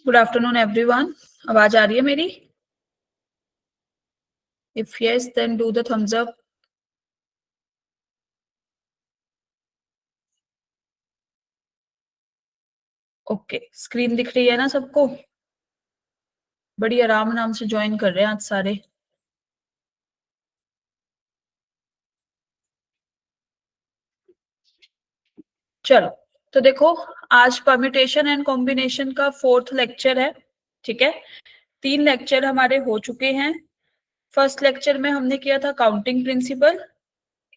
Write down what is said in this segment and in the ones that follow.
Good afternoon everyone. आवाज आ रही है मेरी? If yes then do the thumbs up. Okay, screen दिख रही है ना सबको? बड़ी आराम से ज्वाइन कर रहे हैं आज सारे। चलो, तो देखो, आज परम्यूटेशन एंड कॉम्बिनेशन का 4th लेक्चर है। ठीक है, 3 लेक्चर हमारे हो चुके हैं। फर्स्ट लेक्चर में हमने किया था काउंटिंग प्रिंसिपल,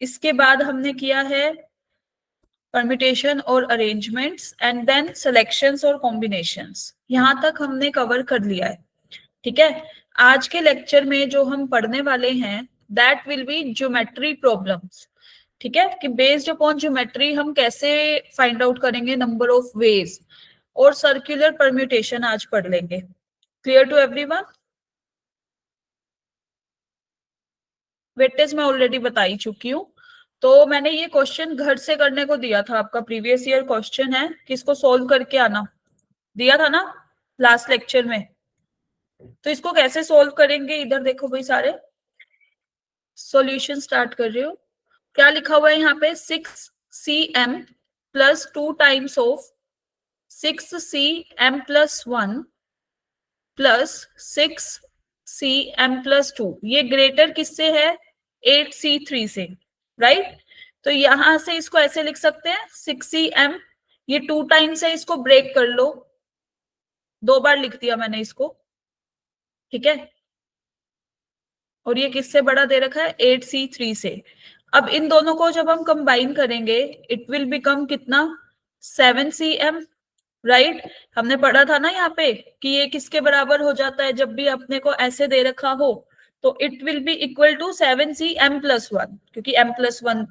इसके बाद हमने किया है परम्यूटेशन और अरेंजमेंट्स एंड देन सिलेक्शंस और कॉम्बिनेशंस। यहां तक हमने कवर कर लिया है। ठीक है, आज के लेक्चर में जो हम पढ़ने वाले हैं that will be geometry problems. ठीक है, कि बेस्ड अपॉन ज्योमेट्री हम कैसे फाइंड आउट करेंगे नंबर ऑफ वेज, और सर्कुलर परम्यूटेशन आज पढ़ लेंगे। Clear to everyone? वेटेज मैं ऑलरेडी बता ही चुकी हूँ। तो मैंने ये क्वेश्चन घर से करने को दिया था, आपका प्रीवियस ईयर क्वेश्चन है कि इसको सोल्व करके आना, दिया था ना लास्ट लेक्चर में। तो इसको कैसे सोल्व करेंगे, इधर देखो भाई सारे, सॉल्यूशन स्टार्ट कर रहे हो। क्या लिखा हुआ है यहाँ पे? 6cm plus 2 times of 6cm plus 1 plus 6cm plus 2, ये ग्रेटर किससे है? 8c3 से, राइट? तो यहां से इसको ऐसे लिख सकते हैं 6cm, ये 2 टाइम्स है, इसको ब्रेक कर लो, 2 बार लिख दिया मैंने इसको। ठीक है, और ये किससे बड़ा दे रखा है? 8c3 से। अब इन दोनों को जब हम कंबाइन करेंगे इट विल बिकम कितना? 7cm, right? हमने पढ़ा था ना यहाँ पे कि ये किसके बराबर हो जाता है जब भी अपने को ऐसे दे रखा हो, तो it will be equal to 7cm plus 1, क्योंकि m प्लस 1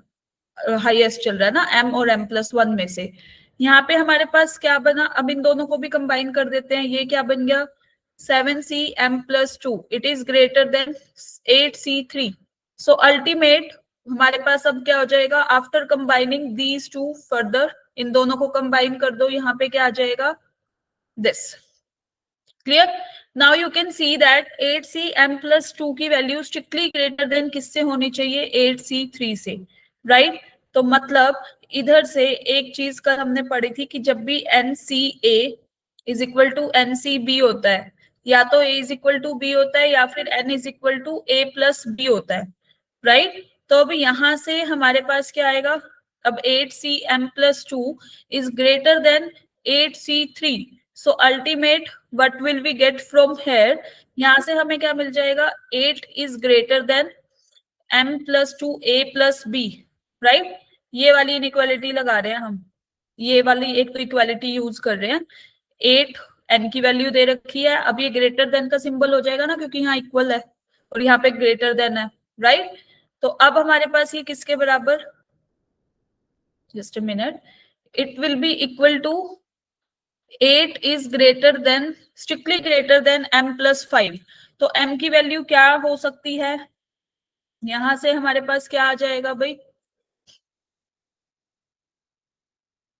हाईएस्ट चल रहा है ना, m और m प्लस 1 में से। यहाँ पे हमारे पास क्या बना? अब इन दोनों को भी कंबाइन कर देते हैं, ये क्या बन गया? 7cm plus 2, it is greater than 8c3। So ultimate हमारे पास अब क्या हो जाएगा? After combining these two further, इन दोनों को कंबाइन कर दो, यहाँ पे क्या आ जाएगा? This. Clear? Now you can see that 8cm plus 2 की वैल्यू स्ट्रिक्टली ग्रेटर देन किससे होनी चाहिए? 8c3 से, राइट? तो मतलब इधर से एक चीज कल हमने पढ़ी थी कि जब भी NCA is equal to NCB होता है, या तो A is equal to B होता है या फिर N is equal to A plus B होता है, राइट? तो अब यहां से हमारे पास क्या आएगा? अब 8cm plus 2 is greater than 8c3, so ultimate what will we get from here? यहां से हमें क्या मिल जाएगा? 8 is greater than m plus 2 A plus B, right? ये वाली इनइक्वालिटी लगा रहे हैं हम, ये वाली एक तो इक्वालिटी यूज कर रहे हैं। 8 n की वैल्यू दे रखी है, अब ये ग्रेटर देन का सिंबल हो जाएगा ना, क्योंकि यहाँ इक्वल है और यहाँ पे ग्रेटर देन है, राइट? तो अब हमारे पास ये किसके बराबर? Just a minute, it will be equal to 8 is greater than, strictly greater than m plus 5। तो m की वैल्यू क्या हो सकती है? यहां से हमारे पास क्या आ जाएगा भाई?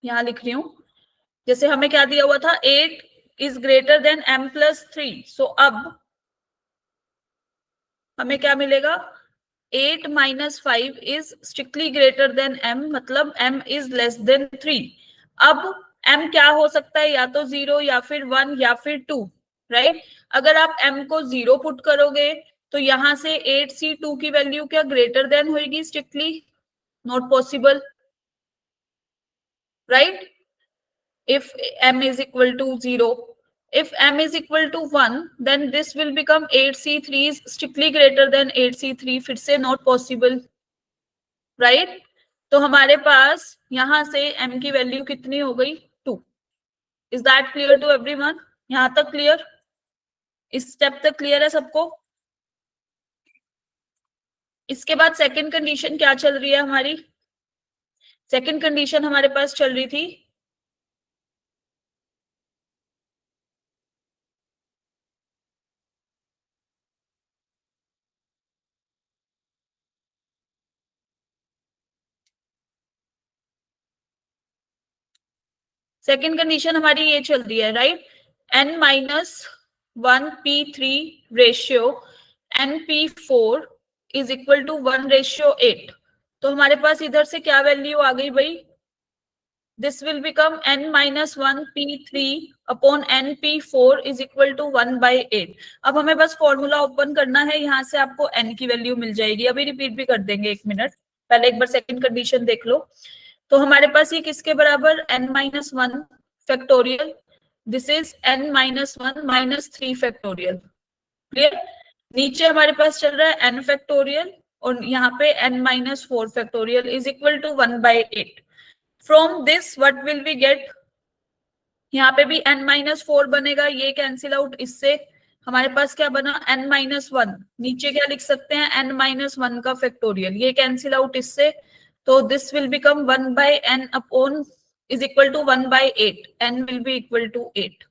यहां लिख रही हूं, जैसे हमें क्या दिया हुआ था? 8 is greater than m plus 3। सो अब हमें क्या मिलेगा? 8 minus 5 is strictly greater than m, मतलब m इज लेस देन 3। अब m क्या हो सकता है? या तो 0 या फिर 1 या फिर 2, राइट? अगर आप m को 0 पुट करोगे तो यहां से 8c2 की वैल्यू क्या ग्रेटर देन होगी? Strictly not possible, right? if m is equal to 0, if m is equal to 1, then this will become 8c3 is strictly greater than 8c3, फिर से not possible, right? तो हमारे पास यहां से m की value कितनी हो गई? 2। Is that clear to everyone? यहां तक क्लियर? इस स्टेप तक क्लियर है सबको? इसके बाद सेकंड कंडीशन क्या चल रही है हमारी? सेकंड कंडीशन हमारे पास चल रही थी, सेकंड कंडीशन हमारी ये चल रही है, right? n minus 1 p3 ratio n p4 is equal to 1:8। तो हमारे पास इधर से क्या वैल्यू आ गई भाई? This will become n minus 1 p3 upon n p4 is equal to 1/8। अब हमें बस फॉर्मूला ओपन करना है, यहां से आपको n की वैल्यू मिल जाएगी। अभी रिपीट भी कर देंगे, 1 मिनट पहले एक बार सेकंड कंडीशन देख लो। तो हमारे पास ये किसके बराबर? n minus 1 factorial, this is n minus 1 minus 3 factorial. Clear? नीचे हमारे पास चल रहा है n फैक्टोरियल और यहाँ पे n minus 4 factorial is equal to 1/8। From this what will we get? यहाँ पे भी n माइनस 4 बनेगा, ये कैंसिल आउट इससे। हमारे पास क्या बना? n minus 1। नीचे क्या लिख सकते हैं? n माइनस 1 का फैक्टोरियल, ये कैंसिल आउट इससे। तो this will become 1/n upon is equal to 1/8। n will be equal to 8।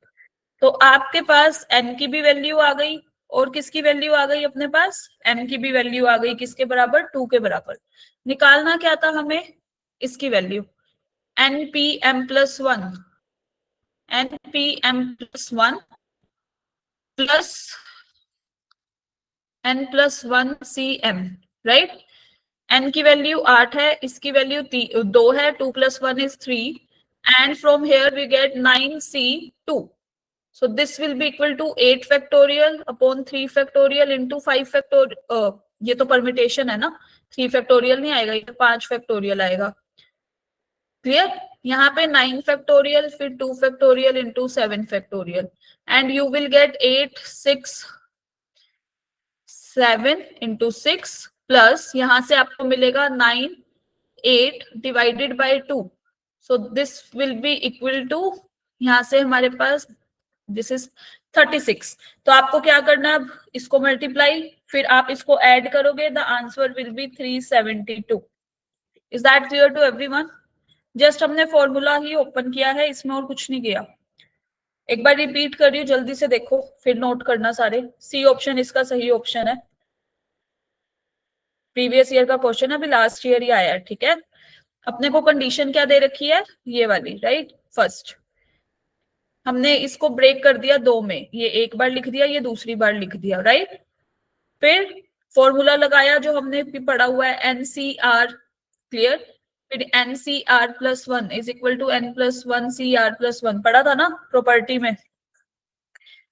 तो आपके पास n की भी वैल्यू आ गई और किसकी वैल्यू आ गई अपने पास? m की भी वैल्यू आ गई। किसके बराबर? 2 के बराबर। निकालना क्या था हमें? इसकी value npm plus 1 npm plus 1 plus n plus 1 cm, right? n की वैल्यू 8 है, इसकी वैल्यू 2 है, 2 plus 1 is 3 and from here we get 9c2। so this will be equal to 8 factorial upon 3 factorial into 5 factorial। ये तो permutation है ना, 3 factorial नहीं आएगा, ये 5 factorial आएगा। क्लियर? यहाँ पे 9 फैक्टोरियल फिर 2 factorial into 7 factorial and you will get 8 6 7 into 6 plus यहाँ से आपको मिलेगा 9 8 divided by 2। So this will be equal to, यहाँ से हमारे पास दिस इज 36। तो आपको क्या करना है? अब इसको मल्टीप्लाई फिर आप इसको ऐड करोगे, the answer will be 372। Is that clear to everyone? Just हमने फॉर्मूला ही ओपन किया है, इसमें और कुछ नहीं किया। एक बार रिपीट कर रही हूँ, जल्दी से देखो फिर नोट करना सारे। सी ऑप्शन इसका सही ऑप्शन है, प्रीवियस ईयर का क्वेश्चन अभी लास्ट ईयर ही आया है। ठीक है, अपने को कंडीशन क्या दे रखी है? ये वाली, राइट? फर्स्ट हमने इसको ब्रेक कर दिया दो में, ये एक बार लिख दिया, ये दूसरी बार लिख दिया, राइट? फिर फॉर्मूला लगाया जो हमने भी पढ़ा हुआ है, एनसीआर। क्लियर? फिर NCR plus 1 is equal to n plus 1 CR+1 पढ़ा था ना प्रॉपर्टी में,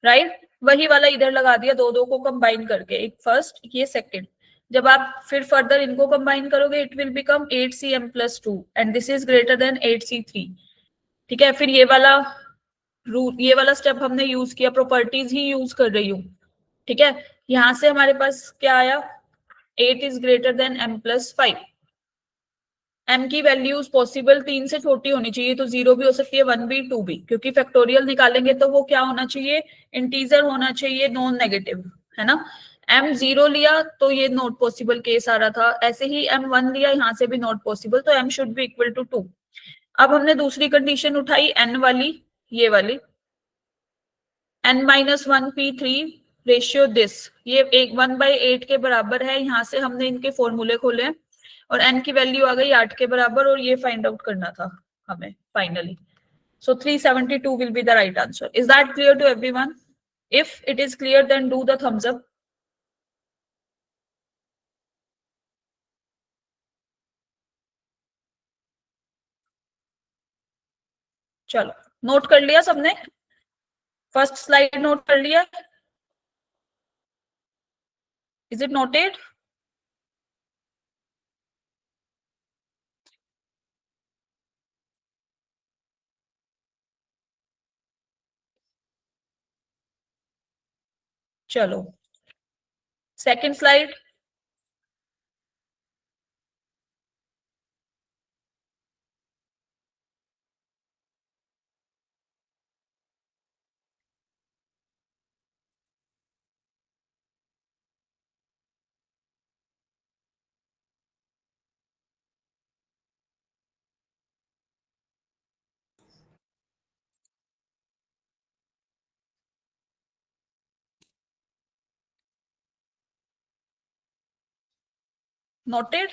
राइट? वही वाला इधर लगा दिया, दो दो को कंबाइन करके, एक फर्स्ट ये सेकंड। जब आप फिर फर्दर इनको कंबाइन करोगे it will become 8cm+2 and this is greater than 8c3। ठीक है, फिर ये वाला रूल, ये वाला स्टेप हमने यूज किया, प्रॉपर्टीज ही यूज कर रही हूँ। ठीक है, यहां से हमारे पास क्या आया? 8 is greater then m+5। m की वैल्यूज पॉसिबल 3 से छोटी होनी चाहिए, तो 0 भी हो सकती है, 1 भी, 2 भी, क्योंकि फैक्टोरियल निकालेंगे तो वो क्या होना चाहिए? इंटीजर होना चाहिए, नॉन नेगेटिव, है ना? m0 लिया तो ये नॉट पॉसिबल केस आ रहा था, ऐसे ही m1 लिया, यहाँ से भी नॉट पॉसिबल, तो m should be equal to 2। अब हमने दूसरी कंडीशन उठाई n वाली, ये वाली n-1p3 रेशियो दिस, ये 1/8 के बराबर है। यहाँ से हमने इनके फॉर्मूले खोले और n की वैल्यू आ गई 8 के बराबर, और ये फाइंड आउट करना था हमें finally. So 372 will be the right answer. Is that clear to everyone? If it is clear, then do the thumbs up. चलो, नोट कर लिया सबने? फर्स्ट स्लाइड नोट कर लिया? Is it noted? चलो, सेकंड स्लाइड। नोटेड?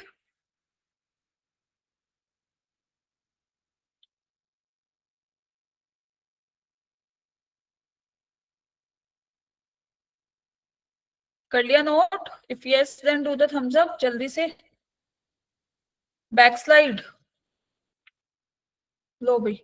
कर लिया note? If yes then do the thumbs up जल्दी से। बैक स्लाइड लो भाई।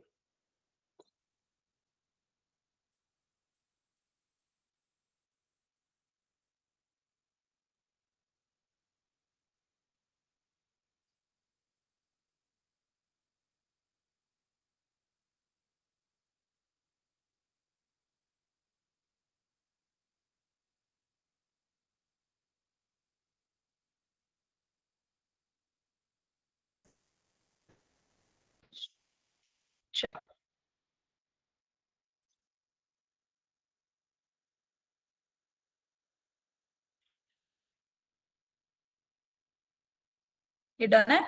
ये डन है।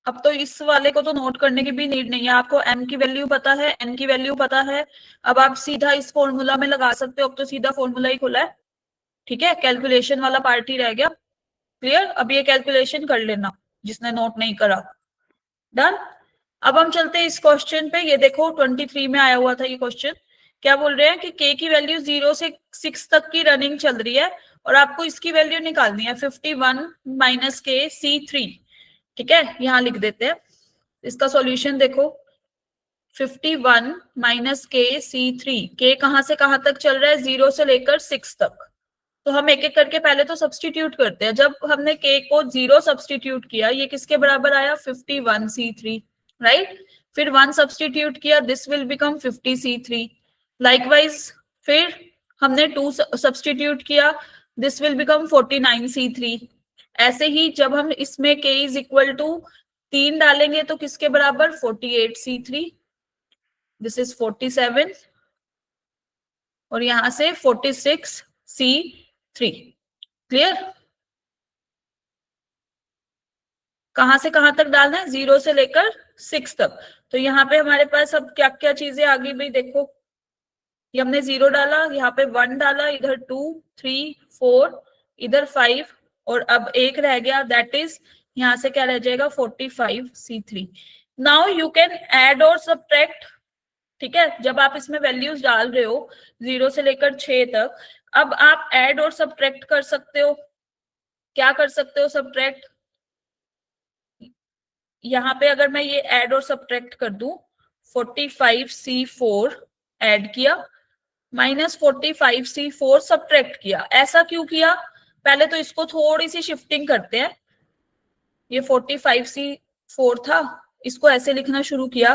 अब तो इस वाले को तो नोट करने की भी नीड नहीं है, आपको m की वैल्यू पता है, n की वैल्यू पता है। अब आप सीधा इस फॉर्मूला में लगा सकते हो, अब तो सीधा फॉर्मूला ही खुला है। ठीक है, कैलकुलेशन वाला पार्ट ही रह गया। क्लियर? अब ये कैलकुलेशन कर लेना जिसने नोट नहीं करा। डन। अब हम चलते हैं इस क्वेश्चन पे। ये देखो 23 में आया हुआ था ये क्वेश्चन। क्या बोल रहे हैं कि k की वैल्यू 0 से 6 तक की रनिंग चल रही है और आपको इसकी वैल्यू निकालनी है 51 माइनस के C3। ठीक है, यहां लिख देते हैं इसका सॉल्यूशन। देखो 51 माइनस के C3, के कहां से कहां तक चल रहा है? 0 से लेकर 6 तक। तो हम एक एक करके पहले तो सब्सटीट्यूट करते हैं। जब हमने k को 0 सब्सटीट्यूट किया, ये किसके बराबर आया? 51 C3, राइट। फिर 1 सब्सटीट्यूट किया, this will become 50 C3। Likewise फिर हमने 2 सब्सटीट्यूट किया, दिस विल बिकम 49 C3। ऐसे ही जब हम इसमें k इज इक्वल टू 3 डालेंगे तो किसके बराबर? 48 C3। दिस इज 47 और यहां से 46 C3। क्लियर? कहां से कहां तक डालना है? 0 से लेकर 6 तक। तो यहाँ पे हमारे पास अब क्या क्या चीजें आ गई भाई? देखो ये हमने 0 डाला, यहाँ पे 1 डाला, इधर 2 3 4, इधर 5 और अब एक रह गया, दैट इज यहाँ से क्या रह जाएगा? 45 C3। Now you can add और सब्ट्रैक्ट। ठीक है, जब आप इसमें वैल्यूज डाल रहे हो 0 से लेकर 6 तक, अब आप ऐड और सब्ट्रैक्ट कर सकते हो। क्या कर सकते हो? सब्ट्रैक्ट। यहाँ पे अगर मैं ये ऐड और सब्ट्रैक्ट कर दूं, 45C4 ऐड किया माइनस 45C4 सब्ट्रैक्ट किया। ऐसा क्यों किया? पहले तो इसको थोड़ी सी शिफ्टिंग करते हैं। ये 45C4 था, इसको ऐसे लिखना शुरू किया,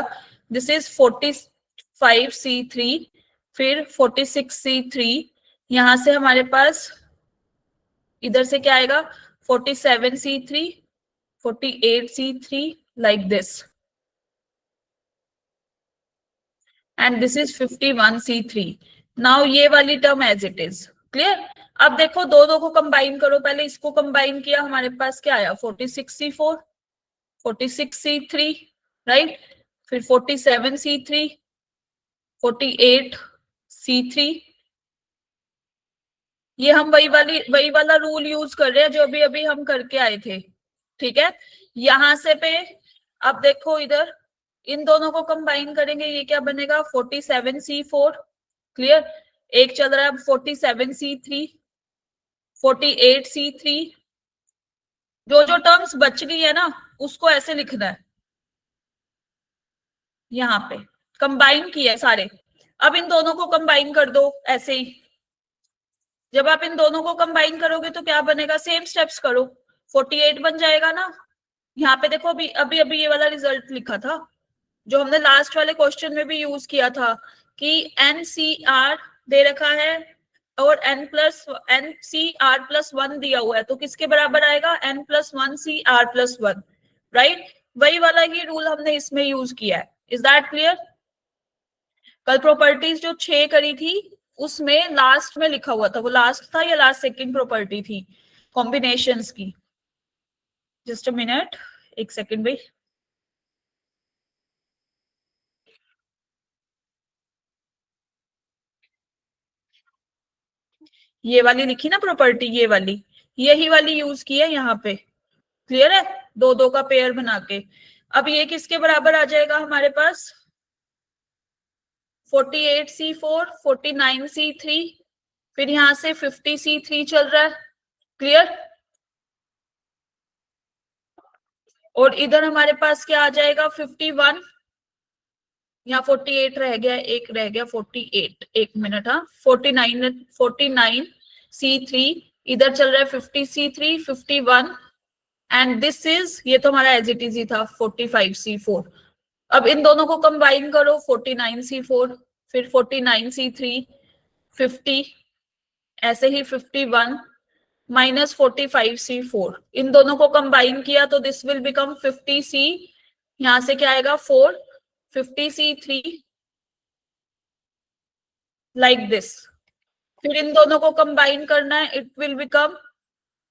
दिस इज 45C3, फिर 46C3। यहां से हमारे पास इधर से क्या आएगा? 47C3, 48C3, like this, and this is 51C3। Now ये वाली term as it is. Clear? अब देखो दो दो को कंबाइन करो। पहले इसको कंबाइन किया, हमारे पास क्या आया? 46C4, 46C3, right. फिर 47C3, 48C3। ये हम वही वाला रूल यूज कर रहे हैं जो अभी अभी हम करके आए थे। ठीक है, यहां से पे अब देखो इधर इन दोनों को कंबाइन करेंगे, ये क्या बनेगा? 47C4। क्लियर? एक चल रहा है अब 47C3, 48C3। जो जो टर्म्स बच गई है ना, उसको ऐसे लिखना है। यहाँ पे कंबाइन किया है सारे। अब इन दोनों को कंबाइन कर दो ऐसे ही। जब आप इन दोनों को कंबाइन करोगे तो क्या बनेगा? सेम स्टेप्स करो, 48 बन जाएगा ना। यहाँ पे देखो अभी अभी अभी ये वाला रिजल्ट लिखा था जो हमने लास्ट वाले क्वेश्चन में भी यूज किया था कि NCR दे रखा है और NCR+1 दिया हुआ है, तो किसके बराबर आएगा? N+1CR+1, right. वही वाला ही रूल हमने इसमें यूज किया है। Is that clear? कल प्रॉपर्टीज जो 6 करी थी उसमें लास्ट में लिखा हुआ था, वो लास्ट था या लास्ट सेकंड प्रॉपर्टी थी कॉम्बिनेशंस की? जस्ट अ मिनट, एक सेकंड भाई। ये वाली लिखी ना प्रॉपर्टी, ये वाली, यही वाली यूज की है यहाँ पे। क्लियर है, दो दो का पेयर बना के। अब ये किसके बराबर आ जाएगा हमारे पास, 48C4, 49C3, फिर यहां से 50C3 चल रहा है। क्लियर। और इधर हमारे पास क्या आ जाएगा, 51, यहाँ 48 रह गया, एक रह गया 48, एक मिनट, हाँ 49C3, इधर चल रहा है 50C3, 51, एंड दिस इज, ये तो हमारा एज इट इज ही था 45C4। अब इन दोनों को कंबाइन करो, 49C4, फिर 49C3, 50, ऐसे ही 51 माइनस 45C4, इन दोनों को कंबाइन किया तो दिस विल बिकम 50C, यहां से क्या आएगा 4, 50C3, लाइक दिस। फिर इन दोनों को कंबाइन करना है, it will become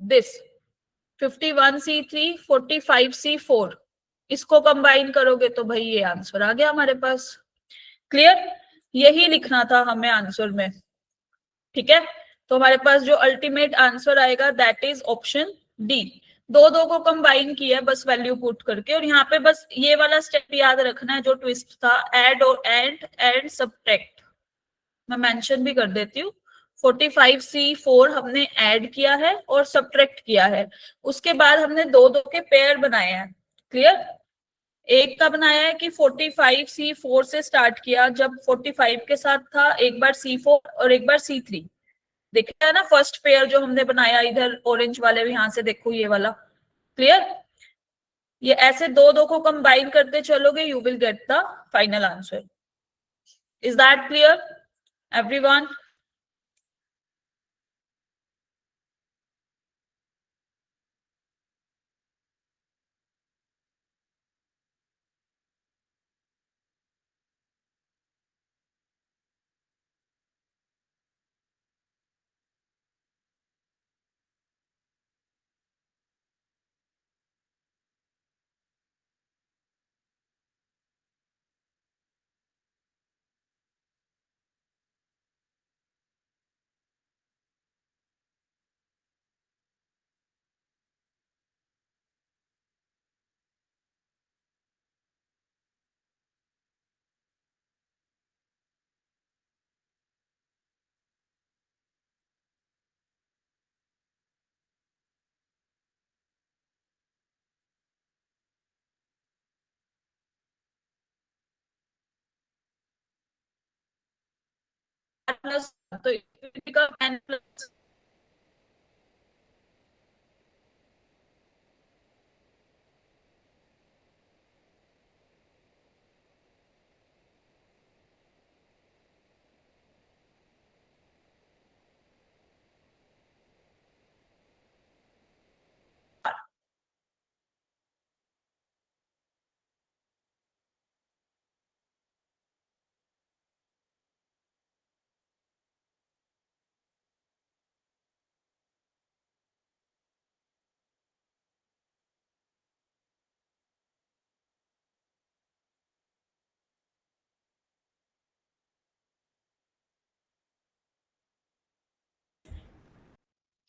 this, 51C3, 45C4, इसको कंबाइन करोगे तो भाई ये आंसर आ गया हमारे पास। क्लियर, यही लिखना था हमें आंसर में। ठीक है, तो हमारे पास जो अल्टीमेट आंसर आएगा दैट इज ऑप्शन डी। दो दो को कंबाइन किया है बस वैल्यू पुट करके, और यहाँ पे बस ये वाला स्टेप याद रखना है जो ट्विस्ट था, ऐड और एंड सब्ट्रैक्ट, मैं मेंशन भी कर देती हूँ। 45C4 हमने ऐड किया है और सब्ट्रैक्ट किया है, उसके बाद हमने दो दो के पेयर बनाए हैं। क्लियर, एक का बनाया है कि 45C4 से स्टार्ट किया जब 45 के साथ था, एक बार C4 और एक बार C3, देखा है ना फर्स्ट पेयर जो हमने बनाया इधर ऑरेंज वाले, यहां से देखो ये वाला। क्लियर, ये ऐसे दो दो को कंबाइन करते चलोगे, you will get the final answer. Is that clear everyone? Plus तो n प्लस,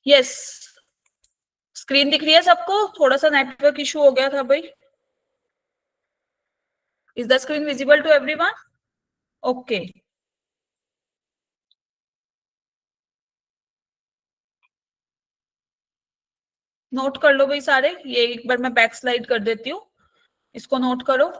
यस। स्क्रीन दिख रही है सबको? थोड़ा सा नेटवर्क इशू हो गया था भाई। Is the screen visible to everyone? Okay, note कर लो भाई सारे, ये एक बार मैं बैक स्लाइड कर देती हूँ, इसको नोट करो।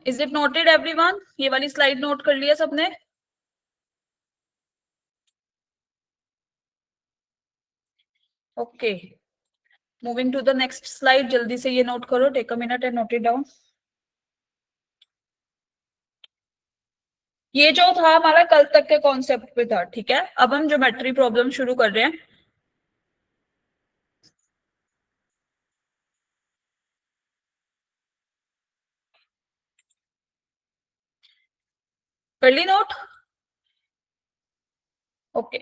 Is it noted everyone? ये वाली स्लाइड नोट कर लिया सबने? Okay, moving to the next slide. जल्दी से ये नोट करो, take a minute and note it down. ये जो था हमारा कल तक के कॉन्सेप्ट पे था, ठीक है. अब हम ज्योमेट्री प्रॉब्लम शुरू कर रहे हैं. कर ली नोट? ओके.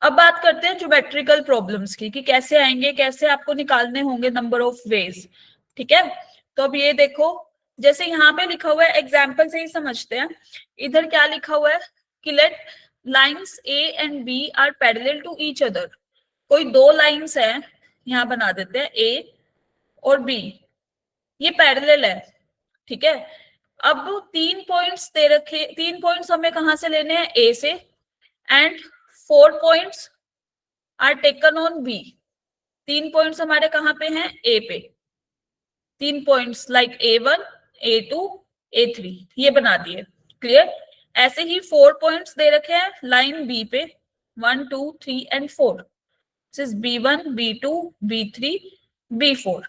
अब बात करते हैं ज्योमेट्रिकल प्रॉब्लम्स की, कि कैसे आएंगे, कैसे आपको निकालने होंगे नंबर ऑफ वेज. ठीक है. तो अब ये देखो, जैसे यहाँ पे लिखा हुआ है, एग्जाम्पल से ही समझते हैं. इधर क्या लिखा हुआ है कि let lines A and B are parallel to each other. कोई दो लाइन्स है, यहाँ बना देते हैं ए और बी, ये पैरेलल है. ठीक है. अब तीन पॉइंट्स दे रखे, तीन पॉइंट्स हमें कहां से लेने हैं? ए से. And 4 points are taken on B. तीन पॉइंट्स हमारे कहां पे हैं? ए पे. तीन points like A1, A2, A3 ये बना दिए. क्लियर. ऐसे ही 4 पॉइंट्स दे रखे हैं लाइन बी पे, 1, 2, 3 and 4. This is B1, B2, B3, B4.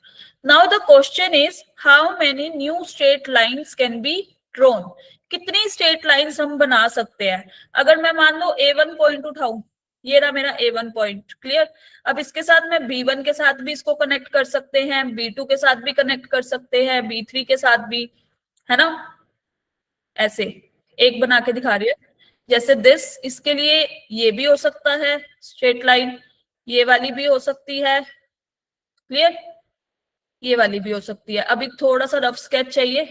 Now the question is how many new straight lines can be drawn? कितनी स्ट्रेट लाइंस हम बना सकते हैं? अगर मैं मान लो A1 पॉइंट उठाऊं, ये रहा मेरा A1 पॉइंट. क्लियर. अब इसके साथ मैं B1 के साथ भी इसको कनेक्ट कर सकते हैं, B2 के साथ भी कनेक्ट कर सकते हैं, B3 के साथ भी, है ना. ऐसे एक बना के दिखा रही है. जैसे दिस, इसके लिए ये भी हो सकता है स्ट्रेट लाइन, ये वाली भी हो सकती है. क्लियर. ये वाली भी हो सकती है. अभी थोड़ा सा रफ स्केच चाहिए,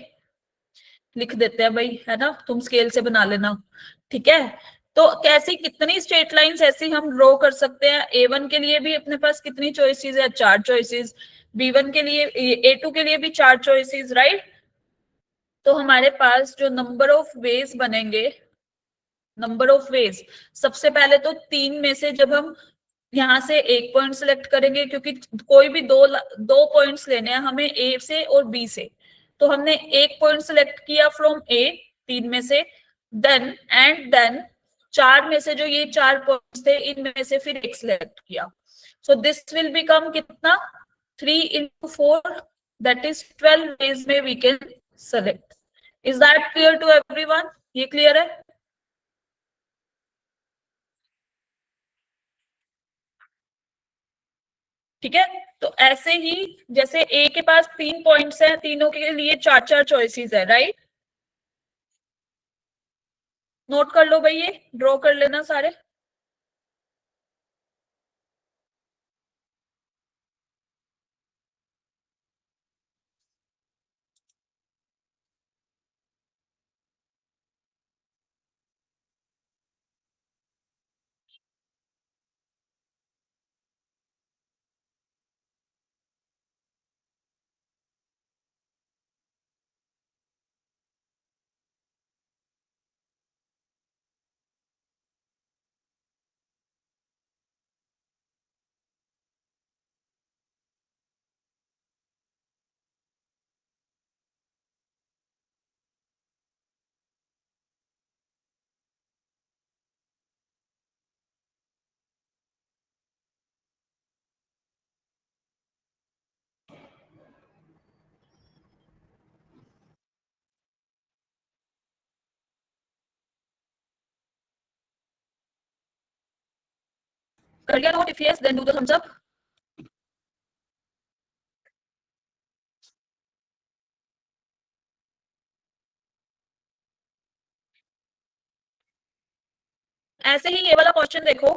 लिख देते हैं भाई, है ना. तुम स्केल से बना लेना. ठीक है. तो कैसी, कितनी स्ट्रेट लाइंस ऐसी हम ड्रॉ कर सकते हैं? A1 के लिए भी अपने पास कितनी चॉइसेस है? 4 चॉइसेस. B1 के लिए, A2 के लिए भी 4 चॉइसेस, राइट. तो हमारे पास जो नंबर ऑफ वेज बनेंगे, नंबर ऑफ वेज, सबसे पहले तो तीन में से जब हम यहाँ से एक पॉइंट सिलेक्ट करेंगे, क्योंकि कोई भी दो दो पॉइंट्स लेने हैं हमें ए से और बी से, तो हमने एक पॉइंट सिलेक्ट किया फ्रॉम ए, तीन में से. देन चार में से जो ये चार पॉइंट्स थे, इनमें से फिर एक सिलेक्ट किया. सो दिस विल बिकम कितना? 3 into 4, दैट इज 12 वेज में we can select. Is that clear to everyone? ये क्लियर है? ठीक है. तो ऐसे ही जैसे ए के पास 3 पॉइंट्स हैं, तीनों के लिए 4 4 चॉइसेस है, राइट. नोट कर लो भाई, ये ड्रॉ कर लेना सारे. कर लिया note? If yes then do the thumbs up. ऐसे ही ये वाला क्वेश्चन देखो.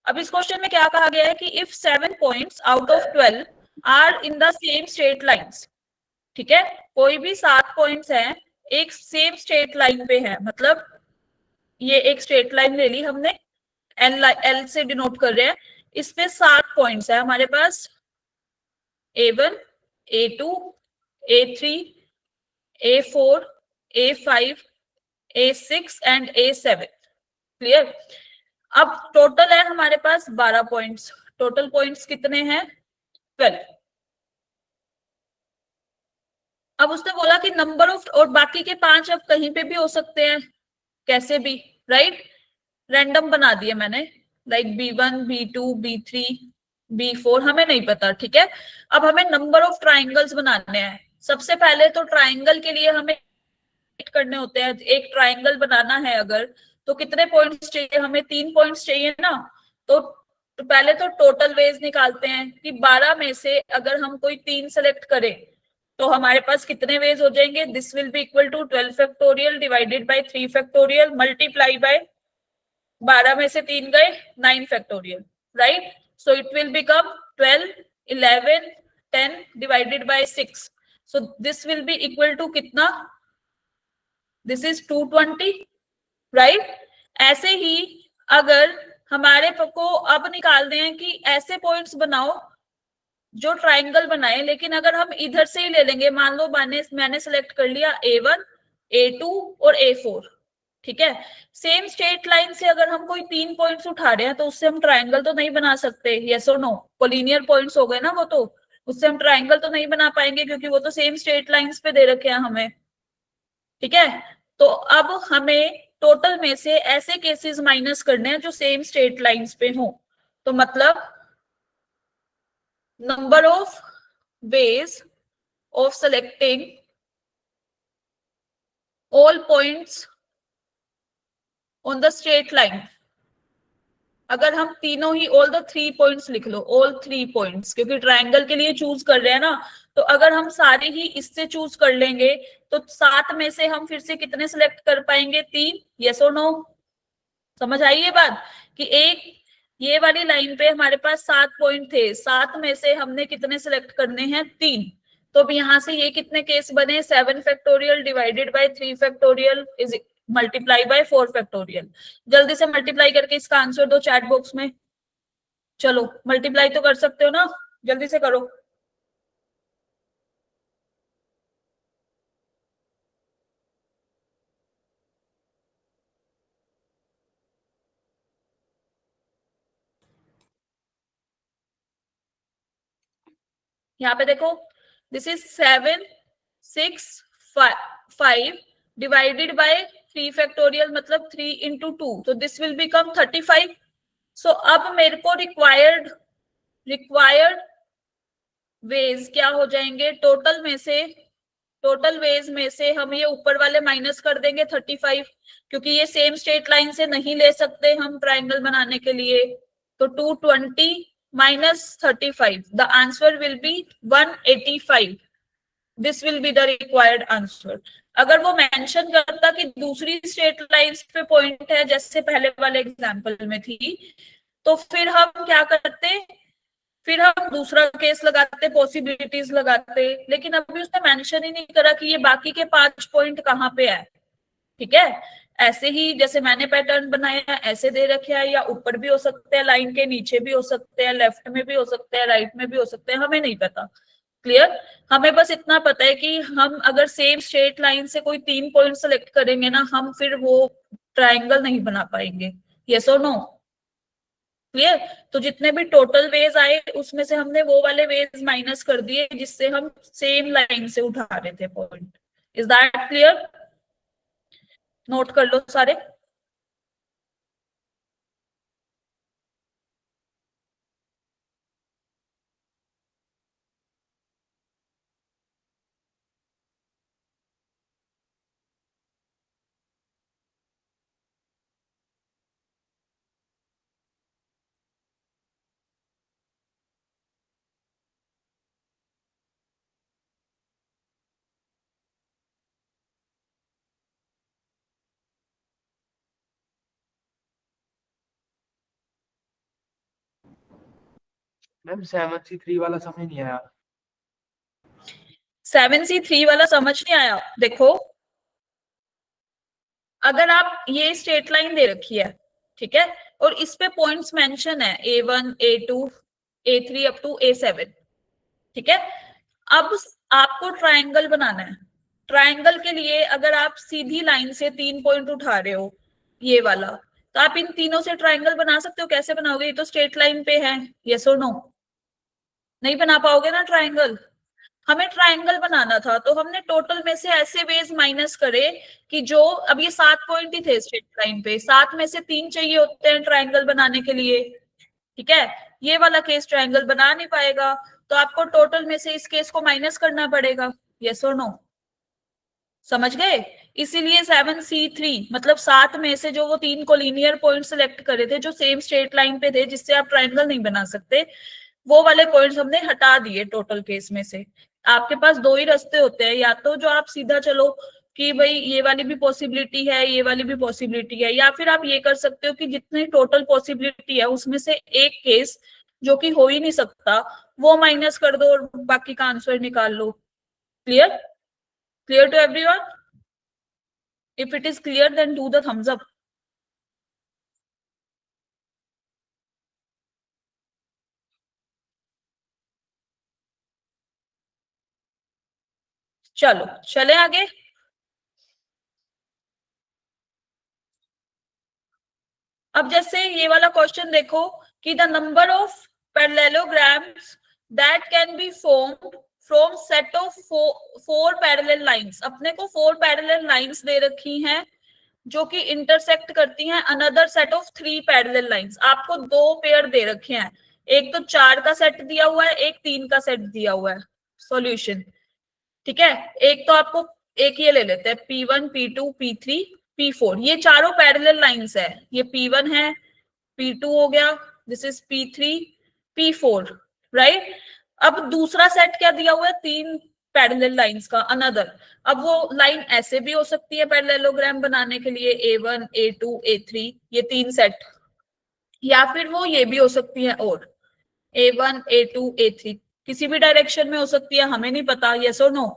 अब इस क्वेश्चन में क्या कहा गया है कि if 7 points out of 12 are in the same straight lines. ठीक है. कोई भी 7 पॉइंट्स हैं, एक सेम स्ट्रेट लाइन पे है, मतलब ये एक स्ट्रेट लाइन ले ली हमने, एल से डिनोट कर रहे हैं. इस पे 7 पॉइंट्स है हमारे पास, A1, A2, A3, A4, A5, A6 and A7. Clear. अब टोटल है हमारे पास 12 पॉइंट्स. टोटल पॉइंट्स कितने हैं? 12. अब उसने बोला कि नंबर ऑफ, और बाकी के 5 अब कहीं पे भी हो सकते हैं, कैसे भी, राइट, रैंडम बना दिए मैंने, like B1 B2 B3 B4, हमें नहीं पता, ठीक है। अब हमें नंबर ऑफ ट्राइंगल्स बनाने हैं। सबसे पहले तो ट्राइंगल के लिए हमें करने होते हैं। एक ट्राइंगल बनाना है अगर, तो कितने पॉइंट्स चाहिए हमें? 3 पॉइंट्स चाहिए ना। तो पहले तो टोटल वेज निकालते हैं कि 12 में से अगर हम कोई 3 सेलेक्ट करें तो हमारे पास कितने वेज हो जाएंगे? This will be equal to 12 factorial divided by 3 factorial multiply by 12 में से 3 गए 9 factorial, right. So it will become 12 11 10 divided by 6। So this will be equal to कितना? This is 220, right. ऐसे ही अगर हमारे को अब निकालते हैं कि ऐसे पॉइंट्स बनाओ जो ट्राइंगल बनाए, लेकिन अगर हम इधर से ही ले लेंगे, मान लो मैंने सेलेक्ट कर लिया A1 A2 और A4, ठीक है। सेम स्ट्रेट लाइन से अगर हम कोई 3 पॉइंट्स उठा रहे हैं तो उससे हम ट्राइंगल तो नहीं बना सकते, यस और नो? कोलिनियर पॉइंट्स हो गए ना वो, तो उससे हम ट्राइंगल तो नहीं बना पाएंगे क्योंकि वो तो सेम स्ट्रेट लाइंस पे दे रखे हैं हमें, ठीक है। तो अब हमें टोटल में से ऐसे केसेस माइनस करने हैं जो सेम स्ट्रेट लाइंस पे हो। तो मतलब number of ways of selecting all points on the straight line, अगर हम तीनों ही ऑल द 3 पॉइंट्स लिख लो, ऑल 3 पॉइंट्स, क्योंकि ट्राइंगल के लिए चूज कर रहे हैं ना, तो अगर हम सारे ही इससे चूज कर लेंगे तो 7 में से हम फिर से कितने सिलेक्ट कर पाएंगे? 3, यस और नो? समझ आई ये बात? कि एक ये वाली लाइन पे हमारे पास 7 पॉइंट थे, 7 में से हमने कितने सिलेक्ट करने हैं? 3। तो अब यहां से ये कितने केस बने? 7 factorial divided by 3 factorial is multiply by 4 factorial. जल्दी से मल्टीप्लाई करके इसका आंसर दो चैट बॉक्स में। चलो मल्टीप्लाई तो कर सकते हो ना, जल्दी से करो। यहाँ पे देखो, this is 7 6 5 divided by 3 factorial, मतलब 3 इंटू 2, तो दिस विल बिकम 35। सो अब मेरे को रिक्वायर्ड वेज क्या हो जाएंगे? टोटल वेज में से हम ये ऊपर वाले माइनस कर देंगे 35, क्योंकि ये सेम स्ट्रेट लाइन से नहीं ले सकते हम ट्राइंगल बनाने के लिए। तो 220 minus 35, the answer will B 185। This will be the required answer. अगर वो मेंशन करता कि दूसरी स्ट्रेट लाइंस पे पॉइंट है जैसे पहले वाले एग्जांपल में थी, तो फिर हम क्या करते? फिर हम दूसरा केस लगाते, पॉसिबिलिटीज लगाते, लेकिन अभी उसने मेंशन ही नहीं करा कि ये बाकी के 5 पॉइंट कहाँ पे है, ठीक है। ऐसे ही जैसे मैंने पैटर्न बनाया ऐसे दे रखे है, या ऊपर भी हो सकते हैं, लाइन के नीचे भी हो सकते हैं, लेफ्ट में भी हो सकते हैं, राइट में भी हो सकते हैं, हमें नहीं पता। क्लियर? हमें बस इतना पता है कि हम अगर सेम स्ट्रेट लाइन से कोई 3 पॉइंट सेलेक्ट करेंगे ना, हम फिर वो ट्राइंगल नहीं बना पाएंगे, यस और नो? क्लियर? तो जितने भी टोटल वेज आए उसमें से हमने वो वाले वेज माइनस कर दिए जिससे हम सेम लाइन से उठा रहे थे point. Is that clear? Note कर लो सारे। मैम 7C3 वाला समझ नहीं आया। 7C3 वाला समझ नहीं आया? देखो, अगर आप ये स्ट्रेट लाइन दे रखी है, ठीक है, और इस पे पॉइंट्स मेंशन है A1 A2 A3 up to A7, ठीक है। अब आपको ट्राइंगल बनाना है। ट्राइंगल के लिए अगर आप सीधी लाइन से 3 पॉइंट उठा रहे हो, ये वाला, तो आप इन तीनों से ट्राइंगल बना सकते हो। कैसे बनाओगे? ये तो स्ट्रेट लाइन पे है, यस और नो? नहीं बना पाओगे ना ट्राइंगल। हमें ट्रायंगल बनाना था, तो हमने टोटल में से ऐसे वेज माइनस करे कि जो, अब ये 7 पॉइंट ही थे स्ट्रेट लाइन पे, 7 में से 3 चाहिए होते हैं ट्रायंगल बनाने के लिए, ठीक है। ये वाला केस ट्रायंगल बना नहीं पाएगा, तो आपको टोटल में से इस केस को माइनस करना पड़ेगा। यस और नो? समझ गए? इसीलिए 7C3 मतलब 7 में से जो वो 3 कोलिनियर पॉइंट सिलेक्ट करे थे जो सेम स्ट्रेट लाइन पे थे जिससे आप ट्रायंगल नहीं बना सकते, वो वाले पॉइंट्स हमने हटा दिए टोटल केस में से। आपके पास दो ही रास्ते होते हैं, या तो जो आप सीधा चलो कि भाई ये वाली भी पॉसिबिलिटी है, ये वाली भी पॉसिबिलिटी है, या फिर आप ये कर सकते हो कि जितनी टोटल पॉसिबिलिटी है उसमें से एक केस जो कि हो ही नहीं सकता वो माइनस कर दो और बाकी का आंसर निकाल लो। Clear? Clear to everyone? If it is clear, then do the thumbs up. चलो चले आगे। अब जैसे ये वाला क्वेश्चन देखो कि the number of parallelograms that can be formed from set of four parallel lines. अपने को 4 पैरेलल लाइंस दे रखी हैं जो कि इंटरसेक्ट करती हैं another set of 3 parallel lines. आपको 2 पेयर दे रखे हैं, एक तो 4 का सेट दिया हुआ है, एक 3 का सेट दिया हुआ है। सॉल्यूशन, ठीक है। एक तो आपको एक ये ले लेते हैं P1 P2 P3 P4, ये चारों पैरेलल लाइंस है। ये P1 है, P2 हो गया, this is P3 P4, right. अब दूसरा सेट क्या दिया हुआ है? 3 पैरेलल लाइंस का अनदर। अब वो लाइन ऐसे भी हो सकती है पैरेललोग्राम बनाने के लिए, A1 A2 A3, ये 3 सेट, या फिर वो ये भी हो सकती है और A1 A2 A3 किसी भी डायरेक्शन में हो सकती है, हमें नहीं पता। यस और नो?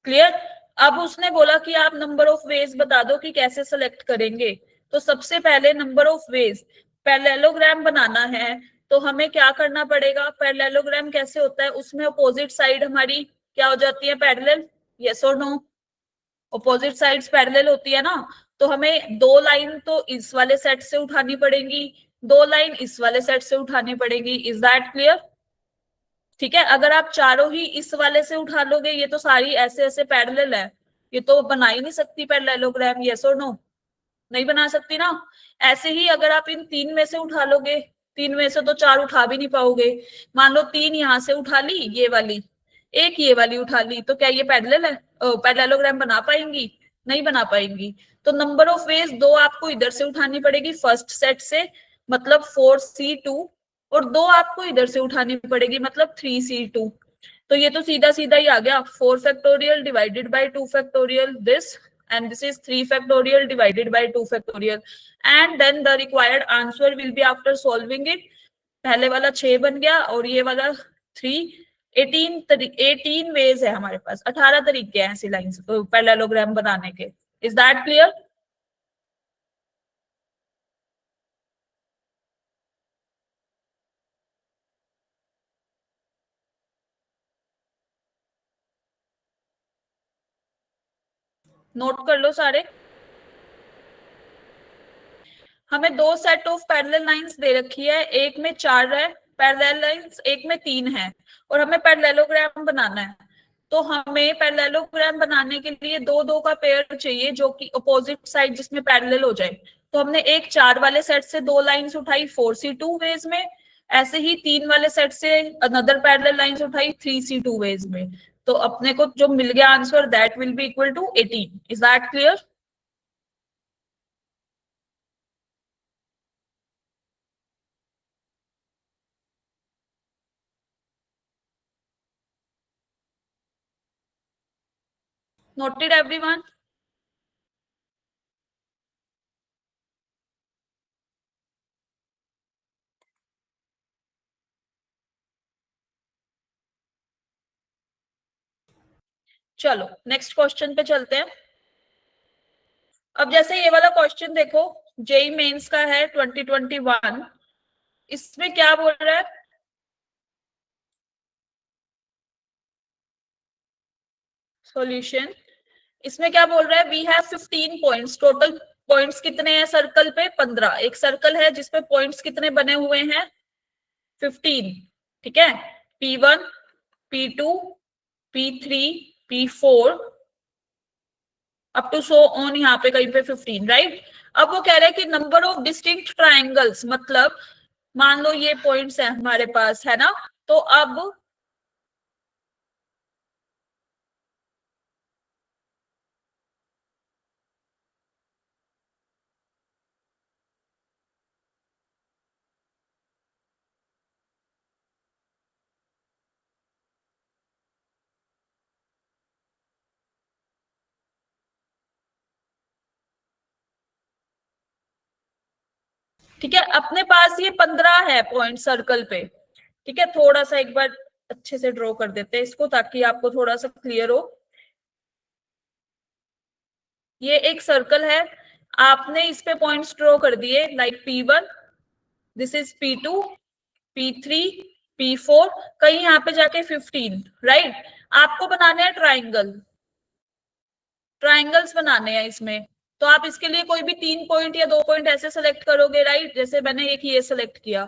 क्लियर? अब उसने बोला कि आप नंबर ऑफ वेज बता दो कि कैसे सेलेक्ट करेंगे। तो सबसे पहले नंबर ऑफ वेज, पैरेललोग्राम बनाना है तो हमें क्या करना पड़ेगा? पैरेललोग्राम कैसे होता है? उसमें अपोजिट साइड हमारी क्या हो जाती है? पैरेलल। यस और नो? अपोजिट साइड्स पैरेलल होती है ना, तो हमें 2 लाइन तो इस वाले सेट से उठानी पड़ेगी, 2 लाइन इस वाले सेट से उठानी पड़ेगी। Is that clear? ठीक है। अगर आप चारों ही इस वाले से उठा लोगे, ये तो सारी ऐसे ऐसे पैरेलल है, ये तो बना ही नहीं सकती पैरेललोग्राम। यस और नो? नहीं बना सकती ना। ऐसे ही अगर आप इन 3 में से उठा लोगे, 3 में से तो 4 उठा भी नहीं पाओगे। मान लो 3 यहां से उठा ली, ये वाली, एक ये वाली उठा ली, तो क्या ये पैरेलल है? पैरेललोग्राम बना पाएंगी? नहीं बना पाएंगी। तो नंबर ऑफ वेज 2 आपको इधर से उठानी पड़ेगी फर्स्ट सेट से, मतलब 4C2, और 2 आपको इधर से उठानी पड़ेगी, मतलब 3C2। तो ये तो सीधा सीधा ही आ गया, 4 factorial divided by 2 factorial this, and this is 3 factorial divided by 2 factorial, and then the required answer will be after solving it। पहले वाला 6 बन गया और ये वाला 3। 18 वेज है हमारे पास, 18 तरीके हैं ऐसी लाइंस पैरेललोग्राम बनाने के। Is that clear? नोट कर लो सारे। हमें 2 सेट ऑफ पैरेलल लाइंस दे रखी है, एक में 4 है पैरेलल लाइंस, एक में 3 है, और हमें पैरेललोग्राम बनाना है। तो हमें पैरेललोग्राम बनाने के लिए 2-2 का पेयर चाहिए जो कि अपोजिट साइड जिसमें पैरेलल हो जाए। तो हमने एक 4 वाले सेट से 2 लाइंस उठाई 4C2 वेज में, ऐसे ही 3 वाले सेट से अनदर पैरेलल लाइंस उठाई 3C2 वेज में। तो अपने को जो मिल गया answer, that will be equal to 18। Is that clear? Noted everyone? चलो नेक्स्ट क्वेश्चन पे चलते हैं। अब जैसे ये वाला क्वेश्चन देखो, जेई मेंस का है 2021। इसमें क्या बोल रहा है? सॉल्यूशन, इसमें क्या बोल रहा है? We have 15 points. Total points कितने हैं सर्कल पे? 15। एक सर्कल है जिसपे पॉइंट्स कितने बने हुए हैं? 15, ठीक है। P1 P2 P3, P4 up to so on, यहाँ पे कहीं पे 15, राइट। अब वो कह रहे हैं कि नंबर ऑफ डिस्टिंक्ट ट्राइंगल्स, मतलब मान लो ये पॉइंट्स है हमारे पास, है ना। तो अब ठीक है, अपने पास ये 15 है पॉइंट सर्कल पे। ठीक है, थोड़ा सा एक बार अच्छे से ड्रॉ कर देते हैं इसको ताकि आपको थोड़ा सा क्लियर हो। ये एक सर्कल है, आपने इस पे पॉइंट्स ड्रॉ कर दिए, like P1, this is P2, P3, P4, कहीं यहाँ पे जाके 15, राइट। आपको बनाने हैं ट्राइंगल, ट्राइंगल्स बनाने हैं इसमें। तो आप इसके लिए कोई भी 3 पॉइंट या 2 पॉइंट ऐसे सेलेक्ट करोगे, राइट। जैसे मैंने एक ये सेलेक्ट किया,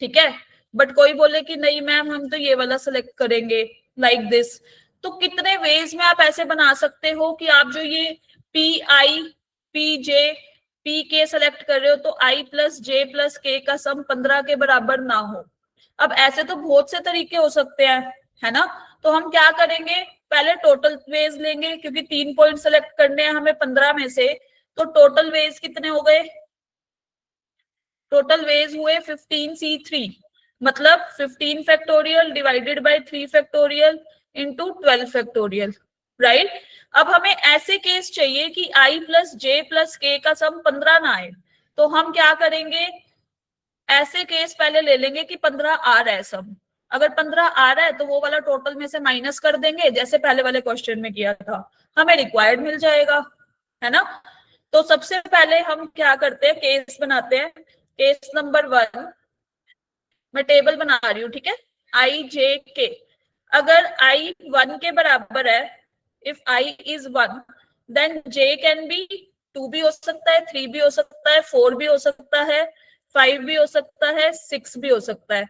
ठीक है। बट कोई बोले कि नहीं मैम हम तो ये वाला सेलेक्ट करेंगे, लाइक दिस। तो कितने वेज में आप ऐसे बना सकते हो कि आप जो ये P I, P J, P के सेलेक्ट कर रहे हो तो आई प्लस जे प्लस के का सम 15 के बराबर ना हो। अब ऐसे तो बहुत से तरीके हो सकते हैं, है ना। तो हम क्या करेंगे, पहले टोटल वेज लेंगे, क्योंकि 3 पॉइंट सेलेक्ट करने हैं हमें 15 में से। तो टोटल वेज कितने हो गए, टोटल वेज हुए 15C3, मतलब 15 factorial divided by 3 factorial into 12 factorial, right. अब हमें ऐसे केस चाहिए कि आई प्लस जे प्लस के का सम 15 ना आए। तो हम क्या करेंगे, ऐसे केस पहले ले लेंगे कि 15 आ रहा है सम। अगर 15 आ रहा है तो वो वाला टोटल में से माइनस कर देंगे, जैसे पहले वाले क्वेश्चन में किया था, हमें रिक्वायर्ड मिल जाएगा, है ना। तो सबसे पहले हम क्या करते हैं, केस बनाते हैं। केस नंबर 1, मैं टेबल बना रही हूँ, ठीक है। आई जे के, अगर आई 1 के बराबर है, if I is 1, then J can be 2 भी हो सकता है, 3 भी हो सकता है, 4 भी हो सकता है, 5 भी हो सकता है, 6 भी हो सकता है।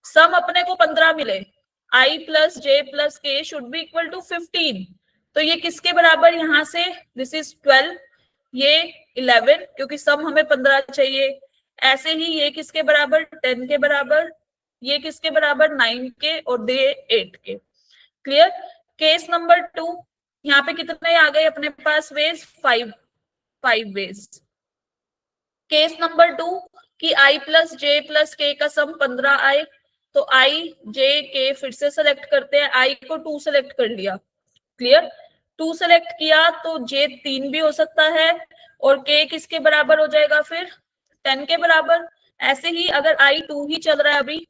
सम अपने को 15 मिले, आई प्लस जे प्लस के शुड बी इक्वल टू 15। तो ये किसके बराबर, यहां से दिस इज 12, ये 11, क्योंकि सम हमें 15 चाहिए। ऐसे ही ये किसके बराबर, 10 के बराबर, ये किसके बराबर, 9 के, और ये 8 के। क्लियर। केस नंबर 2, यहाँ पे कितने आ गए अपने पास वेज, 5 वेज। केस नंबर 2 कि आई प्लस जे प्लस के का सम 15 आए, तो आई जे के फिर से सेलेक्ट करते हैं, आई को 2 सेलेक्ट कर लिया, क्लियर। 2 सेलेक्ट किया तो जे 3 भी हो सकता है, और के किसके बराबर हो जाएगा फिर, 10 के बराबर। ऐसे ही अगर आई 2 ही चल रहा है अभी,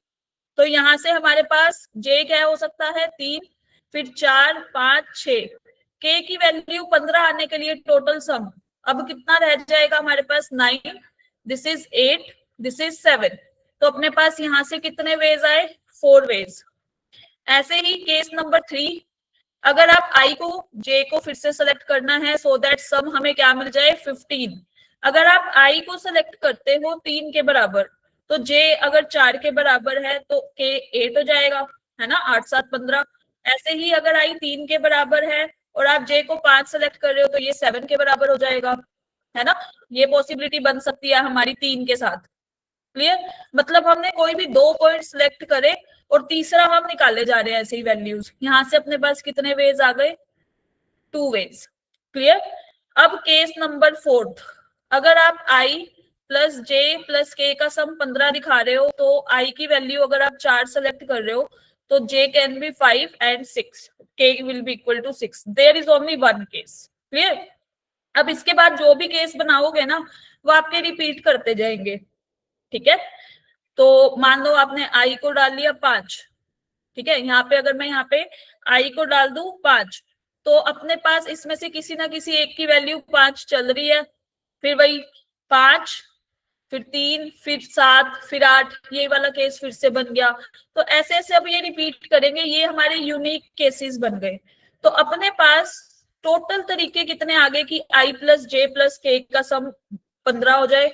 तो यहां से हमारे पास जे क्या हो सकता है, 3, फिर 4, 5, 6, के की वैल्यू 15 आने के लिए टोटल सम अब कितना रह जाएगा हमारे पास, 9, दिस इज 8, दिस इज 7। तो अपने पास यहां से कितने वेज आए, 4 वेज। ऐसे ही केस नंबर 3, अगर आप आई को जे को फिर से सेलेक्ट करना है सो दैट सम हमें क्या मिल जाए, 15। अगर आप आई को सेलेक्ट करते हो 3 के बराबर, तो जे अगर 4 के बराबर है तो के 8 हो जाएगा, है ना, 8 7 15। ऐसे ही अगर आई 3 के बराबर है और आप जे को 5 सेलेक्ट कर रहे हो तो ये 7 के बराबर हो जाएगा, है ना। ये पॉसिबिलिटी बन सकती है हमारी 3 के साथ। क्लियर। मतलब हमने कोई भी 2 पॉइंट सिलेक्ट करे और तीसरा हम निकाले जा रहे हैं ऐसे ही वैल्यूज। यहां से अपने पास कितने वेज आ गए, 2 वेज। क्लियर। अब केस नंबर 4, अगर आप आई प्लस जे प्लस के का सम 15 दिखा रहे हो, तो आई की वैल्यू अगर आप 4 सेलेक्ट कर रहे हो तो जे can B 5 and 6, K will be equal to 6। There is only 1 case. Clear. अब इसके बाद जो भी केस बनाओगे ना, वो आपके रिपीट करते जाएंगे, ठीक है। तो मान लो आपने आई को डाल लिया 5, ठीक है। यहाँ पे अगर मैं यहाँ पे आई को डाल दूं 5, तो अपने पास इसमें से किसी ना किसी एक की वैल्यू 5 चल रही है, फिर वही 5, फिर 3, फिर 7, फिर 8, ये वाला केस फिर से बन गया। तो ऐसे ऐसे अब ये रिपीट करेंगे, ये हमारे यूनिक केसेस बन गए। तो अपने पास टोटल तरीके कितने आगे कि आई प्लस जे प्लस के का सम 15 हो जाए।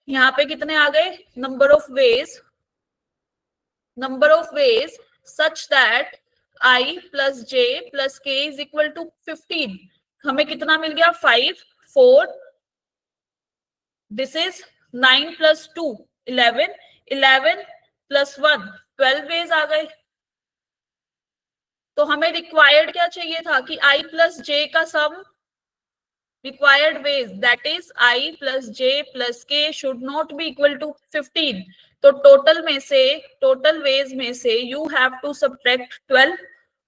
यहाँ पे कितने आ गए, number of veg such that I plus j plus k is equal to 15. हमें कितना मिल गया 5 4 this is 9 plus 2 11 11 plus 1 12 ways आ गए. तो हमें रिक्वायर्ड क्या चाहिए था कि I plus j का सम required ways that is I plus j plus k should not be equal to 15. तो टोटल वेज में से you have to subtract 12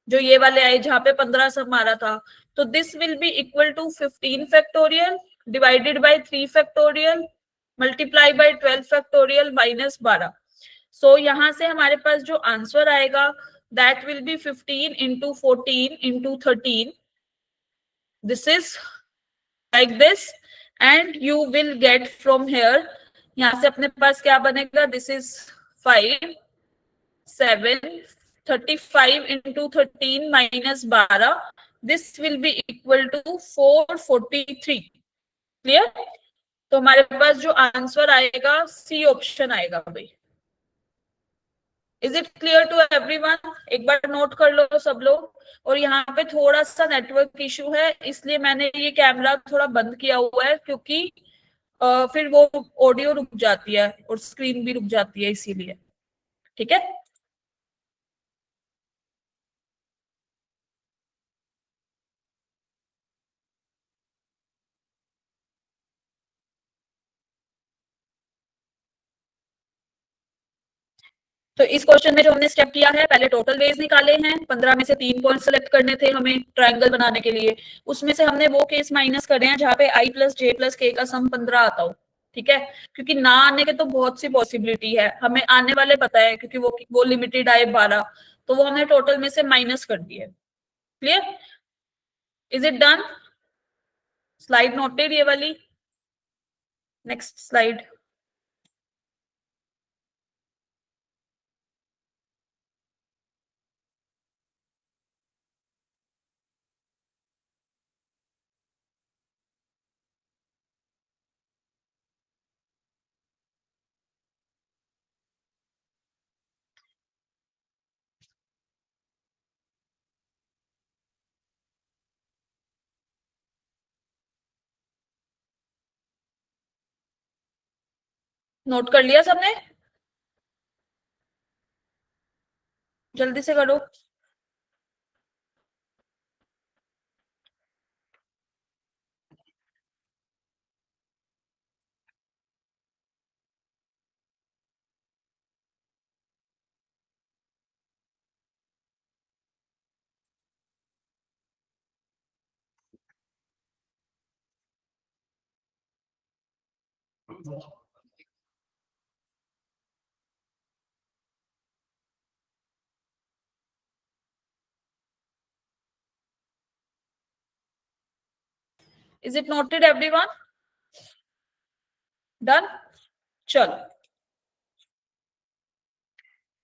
जो ये वाले आए जहां पे 15 सब मारा था. तो this will be equal to 15 factorial divided by 3 factorial multiply by 12 factorial minus 12. So यहाँ से हमारे पास जो आंसर आएगा that will be 15 into 14 into 13. This is like this and you will get from here. यहाँ से अपने पास क्या बनेगा? This is 5 7 35 into 13 minus 12. This will be equal to 443. Clear? तो हमारे पास जो आंसर आएगा सी ऑप्शन आएगा भाई. Is it clear to everyone? एक बार नोट कर लो सब लोग. और यहाँ पे थोड़ा सा नेटवर्क इशू है इसलिए मैंने ये कैमरा थोड़ा बंद किया हुआ है क्योंकि फिर वो ऑडियो रुक जाती है और स्क्रीन भी रुक जाती है इसीलिए. ठीक है. तो इस क्वेश्चन में जो हमने स्टेप किया है पहले टोटल वेज निकाले हैं. 15 में से 3 पॉइंट सेलेक्ट करने थे हमें ट्रायंगल बनाने के लिए. उसमें से हमने वो केस माइनस करे हैं जहां पे I plus J plus K का सम 15 आता हो. ठीक है. क्योंकि ना आने के तो बहुत सी पॉसिबिलिटी है. हमें आने वाले पता है क्योंकि वो लिमिटेड आए 12 तो वो हमने टोटल में से माइनस कर दिए. Clear? Is it done? Slide noted ये वाली. Next slide. नोट कर लिया सबने? जल्दी से करो. Is it noted everyone? Done. चलो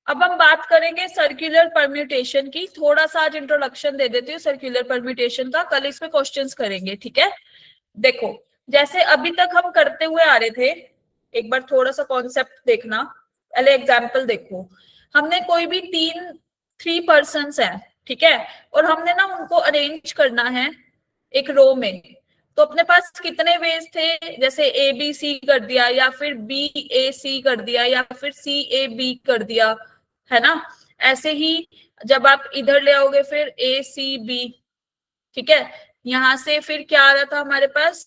अब हम बात करेंगे सर्कुलर परम्यूटेशन की. थोड़ा सा आज इंट्रोडक्शन दे देती हूँ सर्कुलर परम्यूटेशन का. कल इसमें क्वेश्चंस करेंगे. ठीक है. देखो जैसे अभी तक हम करते हुए आ रहे थे एक बार थोड़ा सा कॉन्सेप्ट देखना. पहले एग्जाम्पल देखो. हमने कोई भी 3 पर्सन्स हैं. ठीक है. और हमने ना उनको अरेंज करना है एक रो में. तो अपने पास कितने वेज थे? जैसे ए बी सी कर दिया या फिर बी ए सी कर दिया या फिर सी ए बी कर दिया है ना. ऐसे ही जब आप इधर ले आओगे फिर ए सी बी. ठीक है. यहां से फिर क्या आ रहा था हमारे पास?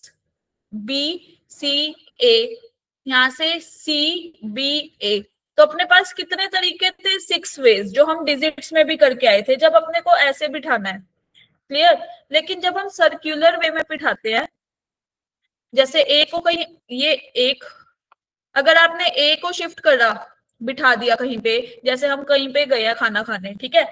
बी सी ए. यहां से सी बी ए. तो अपने पास कितने तरीके थे? 6 वेज जो हम डिजिट्स में भी करके आए थे जब अपने को ऐसे बिठाना है. क्लियर? लेकिन जब हम सर्कुलर वे में बिठाते हैं जैसे ए को कहीं ये एक अगर आपने ए को शिफ्ट करा बिठा दिया कहीं पे जैसे हम कहीं पे गए खाना खाने. ठीक है.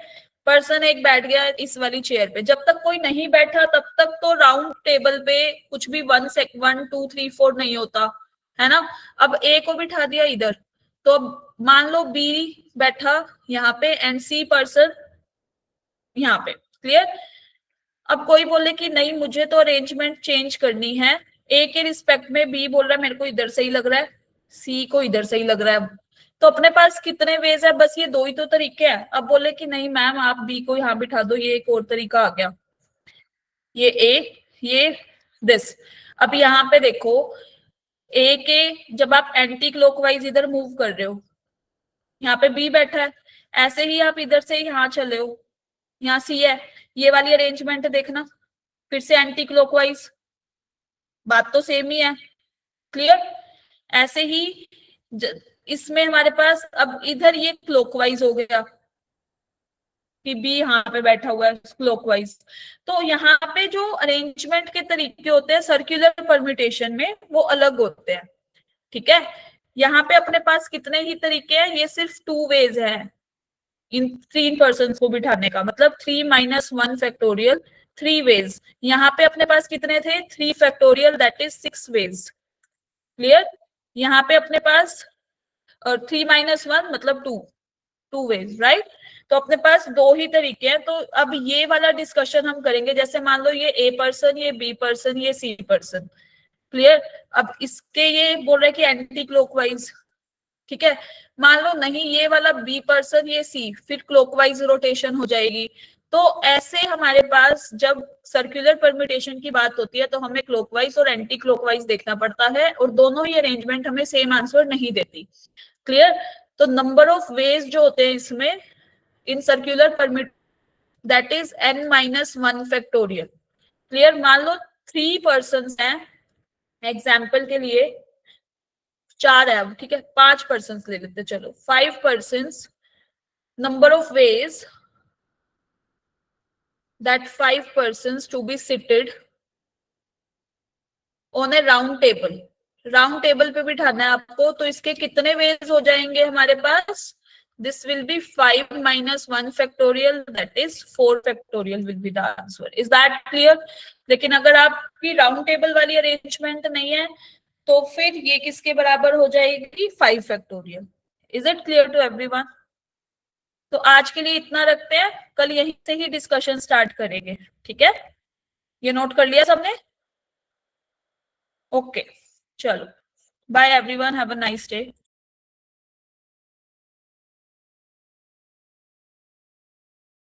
पर्सन एक बैठ गया इस वाली चेयर पे. जब तक कोई नहीं बैठा तब तक तो राउंड टेबल पे कुछ भी 1 2 3 4 नहीं होता है ना. अब ए को बिठा दिया इधर तो मान लो बी बैठा यहाँ पे एंड सी पर्सन यहाँ पे. क्लियर? अब कोई बोले कि नहीं मुझे तो अरेंजमेंट चेंज करनी है. ए के रिस्पेक्ट में बी बोल रहा है मेरे को इधर सही लग रहा है सी को इधर सही लग रहा है. तो अपने पास कितने वेज है? बस ये दो ही तो तरीके हैं। अब बोले कि नहीं मैम आप बी को यहाँ बिठा दो, ये एक और तरीका आ गया, ये ए, ये दिस। अब यहाँ पे देखो ए के जब आप एंटी क्लॉकवाइज इधर मूव कर रहे हो, यहाँ पे बी बैठा है, ऐसे ही आप इधर से यहाँ चले हो, यहाँ सी है, ये वाली अरेंजमेंट देखना, फिर से एंटी क्लॉकवाइज, बात तो सेम ही है। क्लियर? ऐसे ही इसमें हमारे पास अब इधर ये क्लॉकवाइज हो गया कि बी यहाँ पे बैठा हुआ है क्लॉकवाइज। तो यहाँ पे जो अरेंजमेंट के तरीके होते हैं सर्कुलर परम्यूटेशन में वो अलग होते हैं। ठीक है, यहाँ पे अपने पास कितने ही तरीके हैं, ये सिर्फ 2 वेज है इन 3 पर्सन को बिठाने का, मतलब 3 - 1 फैक्टोरियल 3 वेज। यहाँ पे अपने पास कितने थे? 3 factorial that is 6 ways. Clear? यहाँ पे अपने पास 3 - 1 मतलब 2 वेज, राइट? तो अपने पास 2 ही तरीके हैं। तो अब ये वाला डिस्कशन हम करेंगे, जैसे मान लो ये ए पर्सन, ये बी पर्सन, ये सी पर्सन। क्लियर? अब इसके ये बोल रहे कि एंटी क्लॉकवाइज, ठीक है। मान लो नहीं ये वाला बी पर्सन, ये सी, फिर क्लॉकवाइज रोटेशन हो जाएगी। तो ऐसे हमारे पास जब सर्कुलर परम्यूटेशन की बात होती है तो हमें क्लॉकवाइज और एंटी क्लॉकवाइज देखना पड़ता है, और दोनों ही अरेंजमेंट हमें सेम आंसर नहीं देती। क्लियर? तो नंबर ऑफ वेज जो होते हैं इसमें in circular permute that is n-1 factorial. Clear? मान लो 3 पर्सन हैं, एग्जाम्पल के लिए 4 है, अब ठीक है 5 पर्सन ले लेते, चलो 5 person, number of veg that 5 persons to be seated on a round table। Round table पे बिठाना है आपको, तो इसके कितने वेज हो जाएंगे हमारे पास? This will be 5 - 1 factorial that is 4 factorial will be the answer. Is that clear? लेकिन अगर आपकी राउंड टेबल वाली अरेंजमेंट नहीं है तो फिर ये किसके बराबर हो जाएगी? 5 factorial. Is it clear to everyone? तो आज के लिए इतना रखते हैं, कल यहीं से ही डिस्कशन स्टार्ट करेंगे। ठीक है, ये नोट कर लिया सबने? ओके, चलो bye everyone, have a nice day.